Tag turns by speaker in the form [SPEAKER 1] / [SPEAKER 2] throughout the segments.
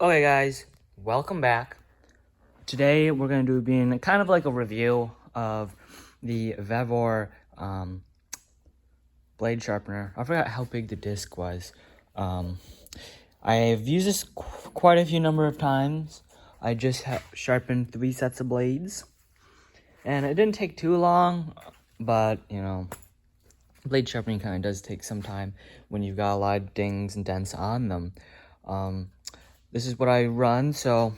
[SPEAKER 1] Okay guys, welcome back. Today we're going to be kind of like a review of the Vevor blade sharpener. I forgot how big the disc was. I've used this quite a few number of times. I just sharpened 3 sets of blades. And it didn't take too long, but you know, blade sharpening kind of does take some time when you've got a lot of dings and dents on them. This is what I run, so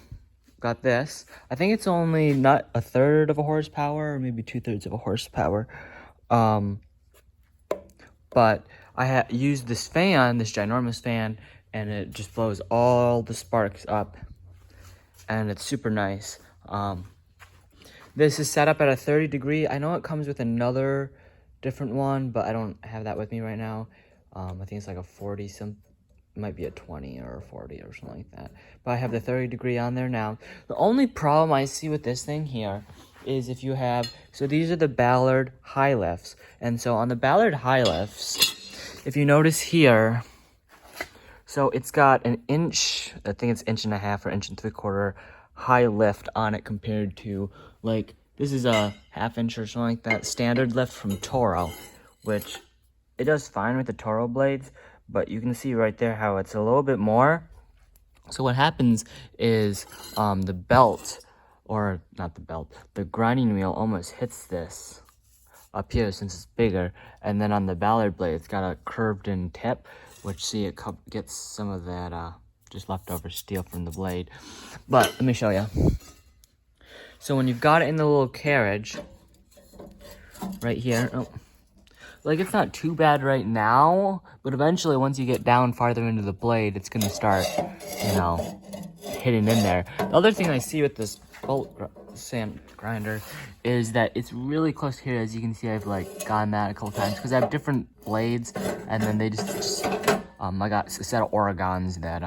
[SPEAKER 1] got this. I think it's only not 1/3 of a horsepower, or maybe 2/3 of a horsepower. But I used this fan, this ginormous fan, and it just blows all the sparks up, and it's super nice. This is set up at a 30 degree. I know it comes with another different one, but I don't have that with me right now. I think it's like a 40 some. Might be a 20 or a 40 or something like that. But I have the 30 degree on there now. The only problem I see with this thing here is if you have, so these are the Ballard high lifts. And so on the Ballard high lifts, if you notice here, so it's got an inch, I think it's 1.5 or 1.75 high lift on it compared to, like, this is a 1/2 inch or something like that standard lift from Toro, which it does fine with the Toro blades. But you can see right there how it's a little bit more. So what happens is the belt, or not the belt, the grinding wheel almost hits this up here since it's bigger. And then on the Ballard blade, it's got a curved in tip, which see it gets some of that just leftover steel from the blade. But let me show you. So when you've got it in the little carriage, right here, like, it's not too bad right now, but eventually once you get down farther into the blade, it's gonna start, you know, hitting in there. The other thing I see with this bolt sand grinder is that it's really close here. As you can see, I've like gotten that a couple times because I have different blades, and then they just I got a set of Oregons that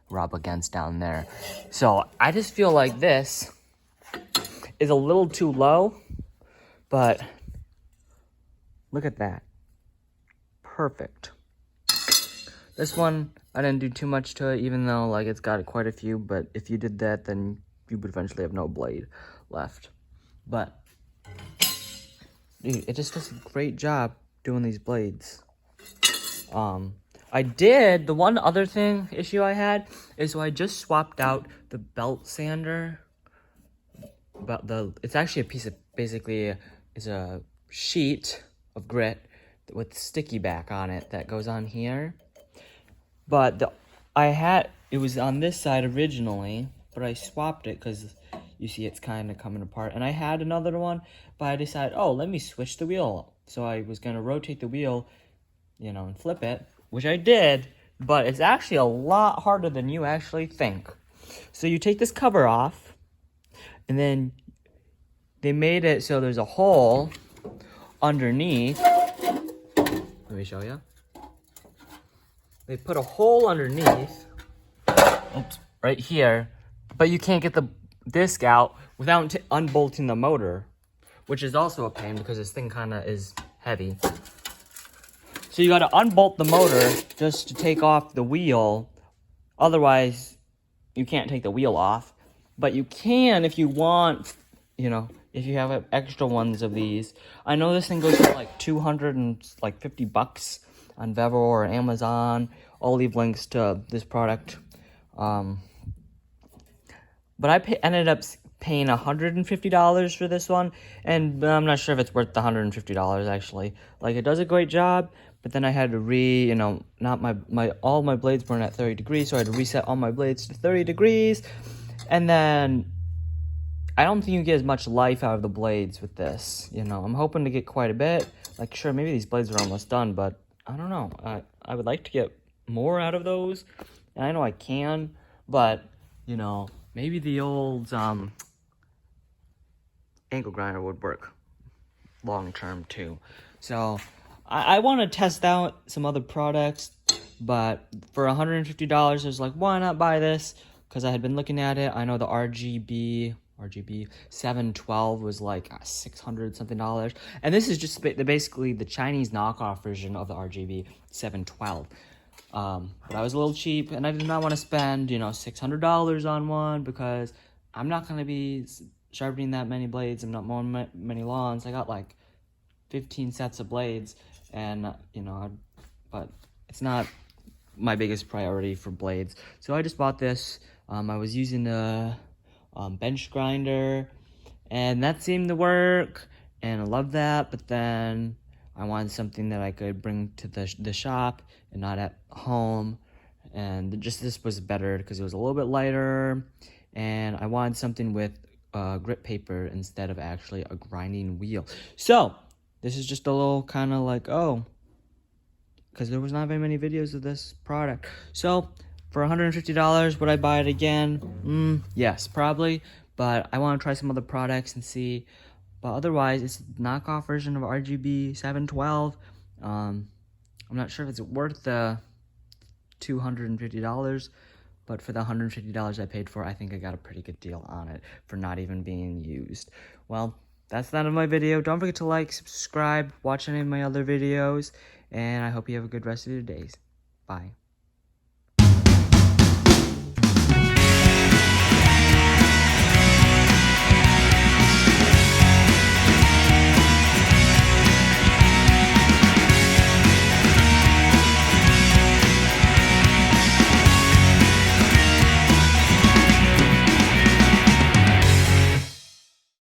[SPEAKER 1] rub against down there. So I just feel like this is a little too low, but look at that. Perfect. This one, I didn't do too much to it, even though like it's got quite a few, but if you did that, then you would eventually have no blade left. But dude, it just does a great job doing these blades. The one other issue I had is, so I just swapped out the belt sander. But it's actually a piece of, basically is a sheet of grit with sticky back on it that goes on here. But it was on this side originally, but I swapped it because you see it's kind of coming apart. And I had another one, but I decided, oh, let me switch the wheel. So I was going to rotate the wheel, you know, and flip it, which I did, but it's actually a lot harder than you actually think. So you take this cover off, and then they made it so there's a hole underneath. Let me show you. They put a hole underneath, oops, right here, but you can't get the disc out without unbolting the motor, which is also a pain because this thing kind of is heavy. So you got to unbolt the motor just to take off the wheel. Otherwise, you can't take the wheel off. But you can if you want, you know, if you have extra ones of these. I know this thing goes for like $250 on Vevor or Amazon. I'll leave links to this product. But I ended up paying $150 for this one, and I'm not sure if it's worth the $150 actually. Like, it does a great job, but then I had to all my blades burn at 30 degrees, so I had to reset all my blades to 30 degrees, and then I don't think you get as much life out of the blades with this. You know, I'm hoping to get quite a bit. Like, sure, maybe these blades are almost done, but I don't know. I would like to get more out of those, and I know I can, but, you know, maybe the old angle grinder would work long term too. So I want to test out some other products, but for $150, I was like, why not buy this? Because I had been looking at it. I know the RGB 712 was like $600 something, and this is just basically the Chinese knockoff version of the RGB 712. But I was a little cheap, and I did not want to spend, you know, $600 on one, because I'm not going to be sharpening that many blades. I'm not mowing many lawns. I got like 15 sets of blades, and, you know, but it's not my biggest priority for blades. So I just bought this. I was using a bench grinder, and that seemed to work, and I love that. But then I wanted something that I could bring to the shop and not at home, and just this was better because it was a little bit lighter, and I wanted something with grit paper instead of actually a grinding wheel. So this is just a little kind of like, oh, because there was not very many videos of this product. So for $150, would I buy it again? Yes, probably. But I want to try some other products and see. But otherwise, it's a knockoff version of RGB 712. I'm not sure if it's worth the $250, but for the $150 I paid for, I think I got a pretty good deal on it for not even being used. Well, that's the end of my video. Don't forget to like, subscribe, watch any of my other videos, and I hope you have a good rest of your days. Bye.